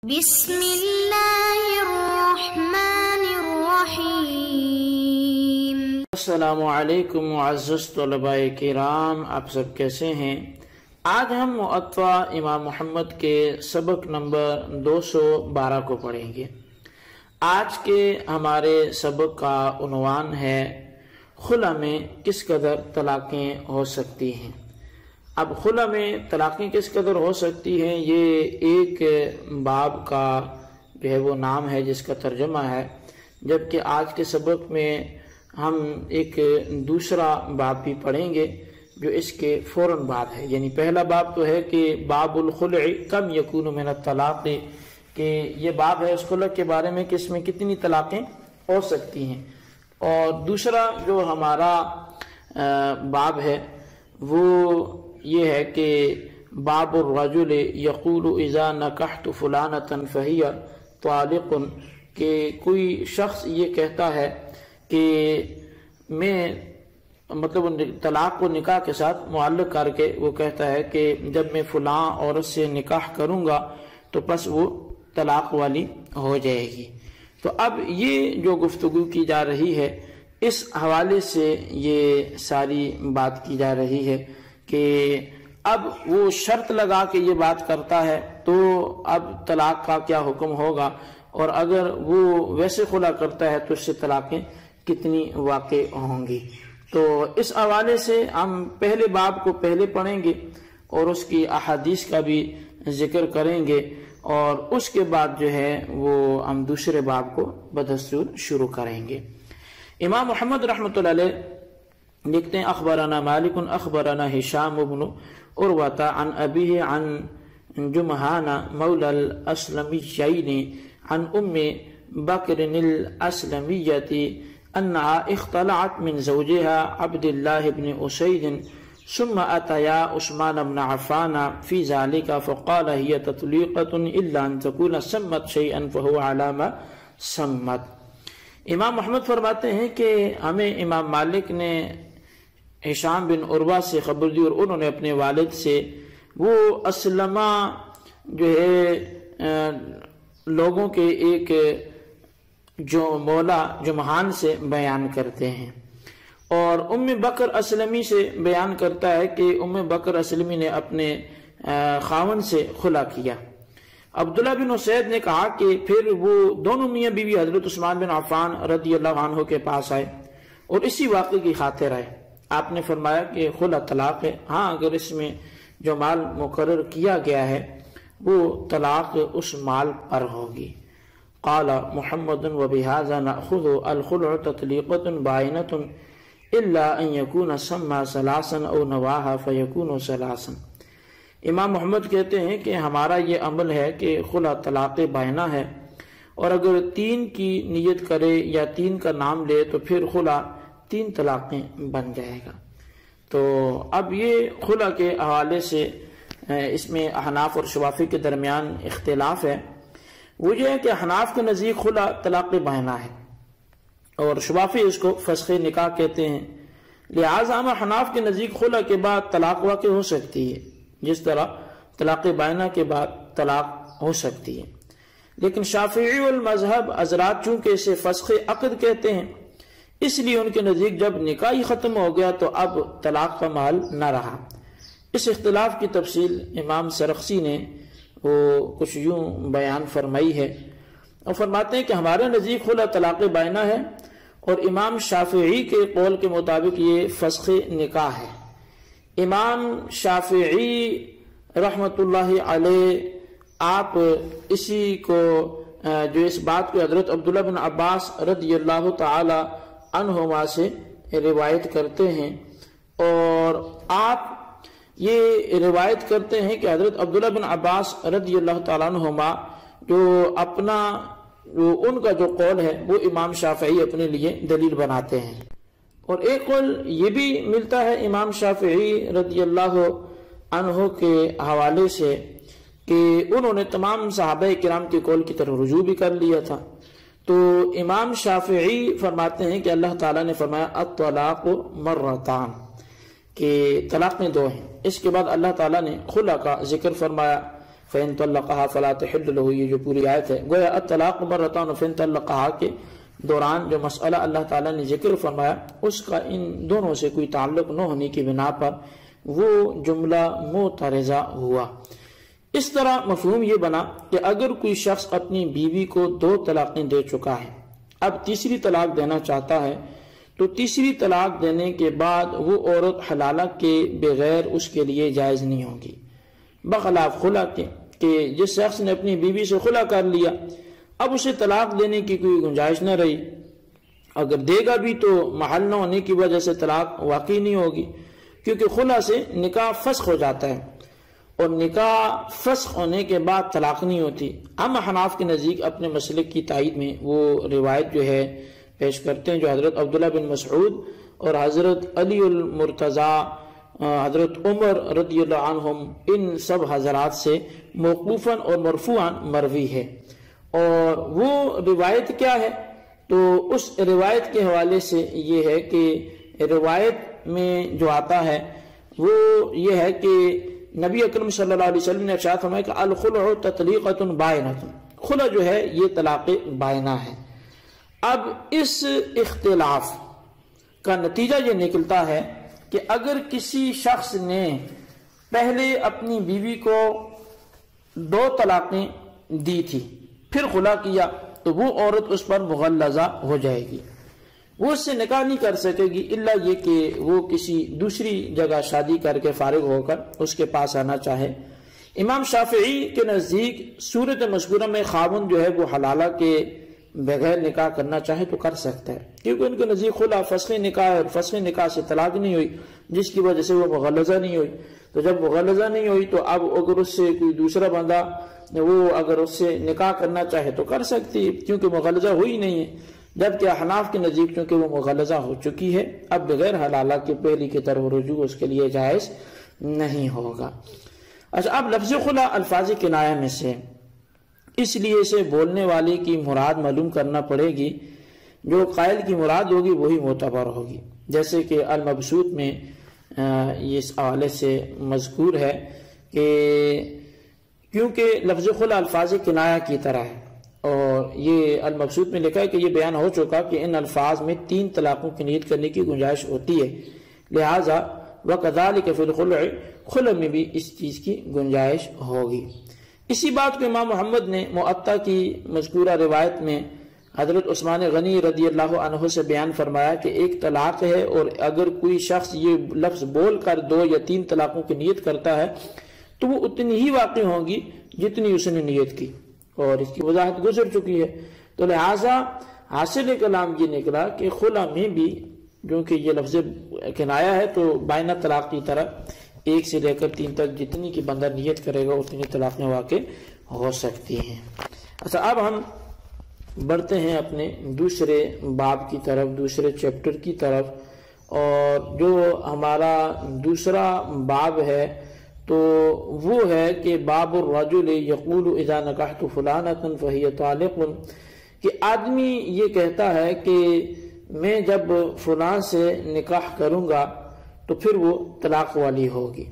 بسم اللہ الرحمن الرحیم۔ السلام علیکم معزز طلباء کرام، آپ سب کیسے ہیں؟ آج ہم موطا امام محمد کے سبق نمبر 212 کو پڑھیں گے۔ آج کے ہمارے سبق کا عنوان ہے خلا میں کس قدر طلاقیں ہو سکتی ہیں۔ اب خلا میں طلاقیں کس قدر ہو سکتی ہیں، یہ ایک باب کا جو ہے وہ نام ہے جس کا ترجمہ ہے، جبکہ آج کے سبق میں ہم ایک دوسرا باب بھی پڑھیں گے جو اس کے فوراً بعد ہے۔ یعنی پہلا باب تو ہے کہ باب الخلع کم یکون من الطلاق، کہ یہ باب ہے اس خلع کے بارے میں کہ اس میں کتنی طلاقیں ہو سکتی ہیں، اور دوسرا جو ہمارا باب ہے وہ یہ ہے کہ باب الرجل یقول اذا نکحت فلانۃ فہی طالق، کہ کوئی شخص یہ کہتا ہے کہ میں مطلب طلاق کو نکاح کے ساتھ معلق کر کے وہ کہتا ہے کہ جب میں فلاں عورت سے نکاح کروں گا تو پس وہ طلاق والی ہو جائے گی۔ تو اب یہ جو گفتگو کی جا رہی ہے اس حوالے سے یہ ساری بات کی جا رہی ہے کہ اب وہ شرط لگا کے یہ بات کرتا ہے تو اب طلاق کا کیا حکم ہوگا، اور اگر وہ ویسے خلا کرتا ہے تو اس سے طلاقیں کتنی واقع ہوں گی۔ تو اس حوالے سے ہم پہلے باب کو پہلے پڑھیں گے اور اس کی احادیث کا بھی ذکر کریں گے، اور اس کے بعد جو ہے وہ ہم دوسرے باب کو بدستور شروع کریں گے۔ امام محمد رحمۃ اللہ علیہ لکھتے ہیں اخبرنا مالک اخبرنا ہشام بن عروۃ عن ابیہ عن جمحان مولی الاسلمیین عن ام بکر الاسلمیۃ انها اختلعت من زوجها عبد الله بن اسید ثم اتیا عثمان بن عفان في ذلك فقال هي تطليقة الا ان تكون سمت شيئا فهو على ما سمت۔ امام محمد فرماتے ہیں کہ ہمیں امام مالک نے ہشام بن عروہ سے خبر دی اور انہوں نے اپنے والد سے وہ اسلمہ جو ہے لوگوں کے ایک جو مولا جمحان سے بیان کرتے ہیں، اور ام بکر اسلمی سے بیان کرتا ہے کہ ام بکر اسلمی نے اپنے خاون سے خلا کیا۔ عبداللہ بن اسید نے کہا کہ پھر وہ دونوں میاں بیوی حضرت عثمان بن عفان رضی اللہ عنہ کے پاس آئے اور اسی واقعے کی خاطر آئے۔ آپ نے فرمایا کہ خلا طلاق ہے، ہاں اگر اس میں جو مال مقرر کیا گیا ہے وہ طلاق اس مال پر ہوگی۔ قال محمد وبهذا نأخذ الخلع تطليقة باينة الا ان يكون سمى ثلاثا او نواها فيكون ثلاثا۔ امام محمد کہتے ہیں کہ ہمارا یہ عمل ہے کہ خلا طلاق بائنہ ہے، اور اگر 3 کی نیت کرے یا 3 کا نام لے تو پھر خلا 3 طلاقیں بن جائے گا۔ تو اب یہ خلا کے حوالے سے اس میں احناف اور شوافی کے درمیان اختلاف ہے۔ وہ یہ ہے کہ احناف کے نزدیک خلا طلاق بائنہ ہے اور شوافی اس کو فسخ نکاح کہتے ہیں، لہٰذا ہم احناف کے نزدیک خلا کے بعد طلاق واقع ہو سکتی ہے جس طرح طلاق بائنہ کے بعد طلاق ہو سکتی ہے۔ لیکن شافعی والمذہب حضرات چونکہ اسے فسخ عقد کہتے ہیں، اس لیے ان کے نزدیک جب نکاح ہی ختم ہو گیا تو اب طلاق کا محل نہ رہا۔ اس اختلاف کی تفصیل امام سرخسی نے وہ کچھ یوں بیان فرمائی ہے، اور فرماتے ہیں کہ ہمارے نزدیک خلا طلاق بائنہ ہے، اور امام شافعی کے قول کے مطابق یہ فسخ نکاح ہے۔ امام شافعی رحمۃ اللہ علیہ آپ اسی کو جو اس بات کو حضرت عبداللہ بن عباس رضی اللہ تعالی عنہما سے روایت کرتے ہیں، اور آپ یہ روایت کرتے ہیں کہ حضرت عبداللہ بن عباس رضی اللہ تعالیٰ عنہما جو اپنا ان کا جو قول ہے وہ امام شافعی اپنے لیے دلیل بناتے ہیں، اور ایک قول یہ بھی ملتا ہے امام شافعی رضی اللہ عنہ کے حوالے سے کہ انہوں نے تمام صحابہ کرام کے قول کی طرف رجوع بھی کر لیا تھا۔ تو امام شافعی فرماتے ہیں کہ اللہ تعالیٰ نے فرمایا الطلاق مرتان، کہ طلاق میں 2 ہیں۔ اس کے بعد اللہ تعالیٰ نے خلا کا ذکر فرمایا، فإن طلقها فلا تحل له، یہ جو پوری آیت ہے گویا الطلاق مرتان فإن طلقها کے دوران جو مسئلہ اللہ تعالیٰ نے ذکر فرمایا اس کا ان دونوں سے کوئی تعلق نہ ہونے کی بنا پر وہ جملہ معترضہ ہوا۔ اس طرح مفہوم یہ بنا کہ اگر کوئی شخص اپنی بیوی کو 2 طلاقیں دے چکا ہے، اب تیسری طلاق دینا چاہتا ہے، تو تیسری طلاق دینے کے بعد وہ عورت حلالہ کے بغیر اس کے لیے جائز نہیں ہوگی، بخلاف خلا کے کہ جس شخص نے اپنی بیوی سے خلا کر لیا اب اسے طلاق دینے کی کوئی گنجائش نہ رہی، اگر دے گا بھی تو محل نہ ہونے کی وجہ سے طلاق واقع نہیں ہوگی، کیونکہ خلا سے نکاح فسخ ہو جاتا ہے اور نکاح فسخ ہونے کے بعد طلاق نہیں ہوتی۔ ہم حناف کے نزدیک اپنے مسلک کی تائید میں وہ روایت جو ہے پیش کرتے ہیں جو حضرت عبداللہ بن مسعود اور حضرت علی المرتضیٰ، حضرت عمر رضی اللہ عنہم، ان سب حضرات سے موقوفاً اور مرفوعاً مروی ہے۔ اور وہ روایت کیا ہے؟ تو اس روایت کے حوالے سے یہ ہے کہ روایت میں جو آتا ہے وہ یہ ہے کہ نبی اکرم صلی اللہ علیہ وسلم نے ارشاد فرمایا کہ الخلع تطلیقۃ بائنۃ، خلع جو ہے یہ طلاق بائنہ ہے۔ اب اس اختلاف کا نتیجہ یہ نکلتا ہے کہ اگر کسی شخص نے پہلے اپنی بیوی کو 2 طلاقیں دی تھی پھر خلا کیا تو وہ عورت اس پر مغلظہ ہو جائے گی، وہ اس سے نکاح نہیں کر سکے گی الا یہ کہ وہ کسی دوسری جگہ شادی کر کے فارغ ہو کر اس کے پاس آنا چاہے۔ امام شافعی کے نزدیک صورت مذکورہ میں خاوند جو ہے وہ حلالہ کے بغیر نکاح کرنا چاہے تو کر سکتا ہے، کیونکہ ان کے نزدیک خلا فسخ نکاح ہے اور فسخ نکاح سے طلاق نہیں ہوئی جس کی وجہ سے وہ مغلظہ نہیں ہوئی، تو جب مغلظہ نہیں ہوئی تو اب اگر اس سے کوئی دوسرا بندہ وہ اگر اس سے نکاح کرنا چاہے تو کر سکتی ہے کیونکہ مغلظہ ہوئی نہیں ہے، جبکہ حناف کے نزدیک چونکہ وہ مغلظہ ہو چکی ہے اب بغیر حلالہ کے پہلی کی طرف رجوع اس کے لیے جائز نہیں ہوگا۔ اچھا، اب لفظ خلا الفاظ کنایہ میں سے، اس لیے اسے بولنے والے کی مراد معلوم کرنا پڑے گی، جو قائل کی مراد ہوگی وہی معتبر ہوگی، جیسے کہ المبسوط میں اس حوالے سے مذکور ہے کہ کیونکہ لفظ خلا الفاظ کنایہ کی طرح ہے، اور یہ المبسوط میں لکھا ہے کہ یہ بیان ہو چکا کہ ان الفاظ میں 3 طلاقوں کی نیت کرنے کی گنجائش ہوتی ہے، لہٰذا وَكَذَلِكَ فِي الْخُلْعِ، خلع میں بھی اس چیز کی گنجائش ہوگی۔ اسی بات کو امام محمد نے معطا کی مذکورہ روایت میں حضرت عثمان غنی رضی اللہ عنہ سے بیان فرمایا کہ ایک طلاق ہے اور اگر کوئی شخص یہ لفظ بول کر 2 یا 3 طلاقوں کی نیت کرتا ہے تو وہ اتنی ہی واقع ہوگی جتنی اس نے نیت کی، اور اس کی وضاحت گزر چکی ہے۔ تو لہٰذا حاصل کلام یہ نکلا کہ خلا میں بھی کیونکہ یہ لفظ کنایہ ہے تو بائنہ طلاق کی طرح 1 سے لے کر 3 تک جتنی کی بندہ نیت کرے گا اتنی طلاقیں واقع ہو سکتی ہیں۔ اچھا، اب ہم بڑھتے ہیں اپنے دوسرے باب کی طرف، دوسرے چیپٹر کی طرف، اور جو ہمارا دوسرا باب ہے تو وہ ہے کہ باب الرجل یقول اذا نکحت فلانۃ فہی طالق، کہ آدمی یہ کہتا ہے کہ میں جب فلاں سے نکاح کروں گا تو پھر وہ طلاق والی ہوگی۔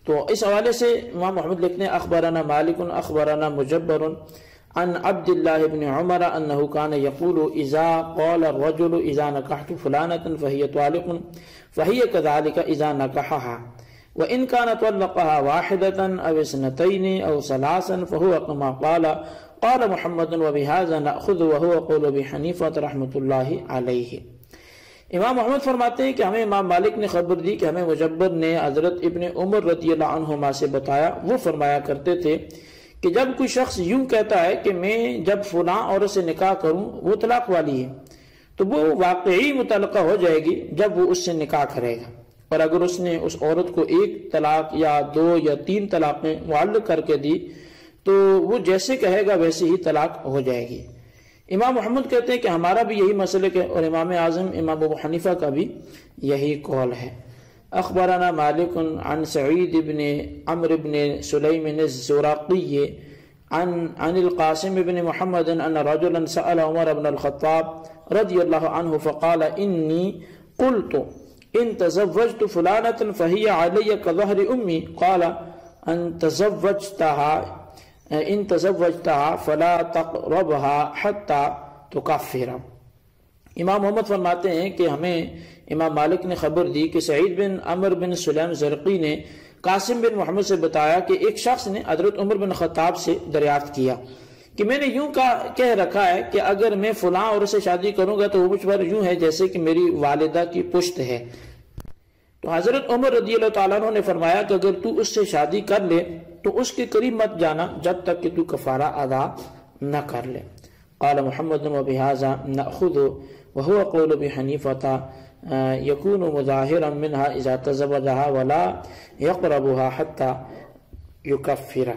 تو اس حوالے سے امام محمد لکھنے اخبرنا مالک اخبرنا مجبر عن عبد الله بن عمر انه كان يقول اذا قال الرجل اذا نكحت فلانة فهي طالق فهي كذلك اذا نكحها وان كان طلقها واحدة او 2 او 3 فهو كما قال محمد وبهذا ناخذ وهو قول ابي حنيفة رحمۃ اللہ علیہ۔ امام محمد فرماتے ہیں کہ ہمیں امام مالک نے خبر دی کہ ہمیں مجبر نے حضرت ابن عمر رضی اللہ عنہما سے بتایا، وہ فرمایا کرتے تھے کہ جب کوئی شخص یوں کہتا ہے کہ میں جب فلاں عورت سے نکاح کروں وہ طلاق والی ہے تو وہ واقعی متعلقہ ہو جائے گی جب وہ اس سے نکاح کرے گا، اور اگر اس نے اس عورت کو 1 طلاق یا 2 یا 3 طلاقیں معلق کر کے دی تو وہ جیسے کہے گا ویسے ہی طلاق ہو جائے گی۔ امام محمد کہتے ہیں کہ ہمارا بھی یہی مسلک ہے اور امام اعظم امام ابو حنیفہ کا بھی یہی قول ہے۔ اخبرنا مالک عن سعید بن عمرو بن سلیم الزراقی عن القاسم بن محمد ان رجلا سأل عمر بن الخطاب رضی اللہ عنہ فقال انی قلت ان تزوجت فلانة فهي علی كظهر امی قال ان تزوجتها ان تزوجتها فلا تقربها حتى تکفر۔ امام محمد فرماتے ہیں کہ ہمیں امام مالک نے خبر دی کہ سعید بن عمر بن سلیم زرقی نے قاسم بن محمد سے بتایا کہ ایک شخص نے حضرت عمر بن خطاب سے دریافت کیا کہ میں نے یوں کہہ رکھا ہے کہ اگر میں فلاں عورت سے شادی کروں گا تو وہ مجھ پر یوں ہے جیسے کہ میری والدہ کی پشت ہے۔ تو حضرت عمر رضی اللہ تعالیٰ عنہ نے فرمایا کہ اگر تو اس سے شادی کر لے تو اس کے قریب مت جانا جب تک کہ تو کفارہ ادا نہ کر لے۔ قال محمد وبهذا نأخذ وهو قول ابي حنيفة يكون مظاهرا منها اذا تزوجها ولا يقربها حتى يكفر۔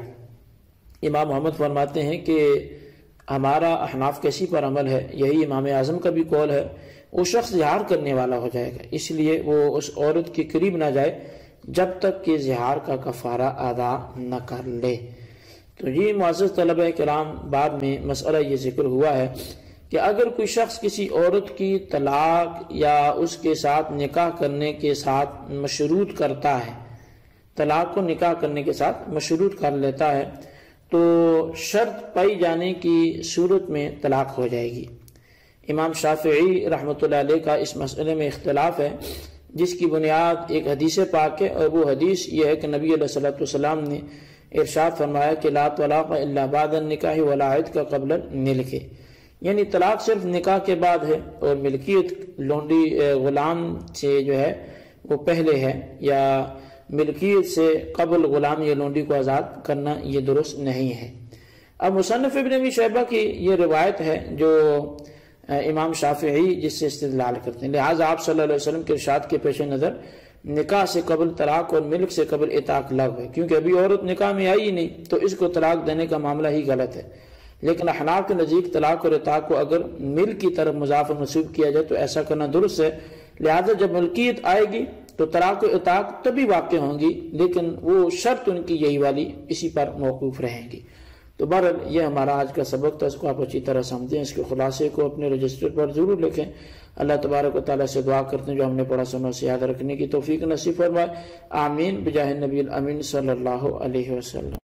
امام محمد فرماتے ہیں کہ ہمارا احناف کیسی پر عمل ہے، یہی امام اعظم کا بھی قول ہے، وہ شخص زہار کرنے والا ہو جائے گا، اس لیے وہ اس عورت کے قریب نہ جائے جب تک کہ زہار کا کفارہ ادا نہ کر لے۔ تو یہ معزز طلبہ کرام بعد میں مسئلہ یہ ذکر ہوا ہے کہ اگر کوئی شخص کسی عورت کی طلاق یا اس کے ساتھ نکاح کرنے کے ساتھ مشروط کرتا ہے، طلاق کو نکاح کرنے کے ساتھ مشروط کر لیتا ہے تو شرط پائی جانے کی صورت میں طلاق ہو جائے گی۔ امام شافعی رحمۃ اللہ علیہ کا اس مسئلے میں اختلاف ہے، جس کی بنیاد ایک حدیث پاک ہے، اور وہ حدیث یہ ہے کہ نبی علیہ الصلوۃ والسلام نے ارشاد فرمایا کہ لا طلاق الا بعد النکاح ولا عتق قبل الملک، یعنی طلاق صرف نکاح کے بعد ہے اور ملکیت لونڈی غلام سے جو ہے وہ پہلے ہے، یا ملکیت سے قبل غلام یا لونڈی کو آزاد کرنا یہ درست نہیں ہے۔ اب مصنف ابن ابی شیبہ کی یہ روایت ہے جو امام شافعی جس سے استدلال کرتے ہیں، لہٰذا آپ صلی اللہ علیہ وسلم کے ارشاد کے پیش نظر نکاح سے قبل طلاق اور ملک سے قبل عتاق لغو ہے، کیونکہ ابھی عورت نکاح میں آئی ہی نہیں تو اس کو طلاق دینے کا معاملہ ہی غلط ہے۔ لیکن احناف کے نزدیک طلاق اور عتاق کو اگر ملک کی طرف مضاف منسوب کیا جائے تو ایسا کرنا درست ہے، لہٰذا جب ملکیت آئے گی تو طلاق و عتاق تبھی واقع ہوں گی، لیکن وہ شرط ان کی یہی والی اسی پر موقوف رہیں گی۔ تو بہرحال یہ ہمارا آج کا سبق تھا، اس کو آپ اچھی طرح سمجھیں، اس کے خلاصے کو اپنے رجسٹر پر ضرور لکھیں۔ اللہ تبارک و تعالیٰ سے دعا کرتے ہیں جو ہم نے پڑھا سنا اسے یاد رکھنے کی توفیق نصیب فرمائے، آمین بجاہ نبی الامین صلی اللہ علیہ وسلم۔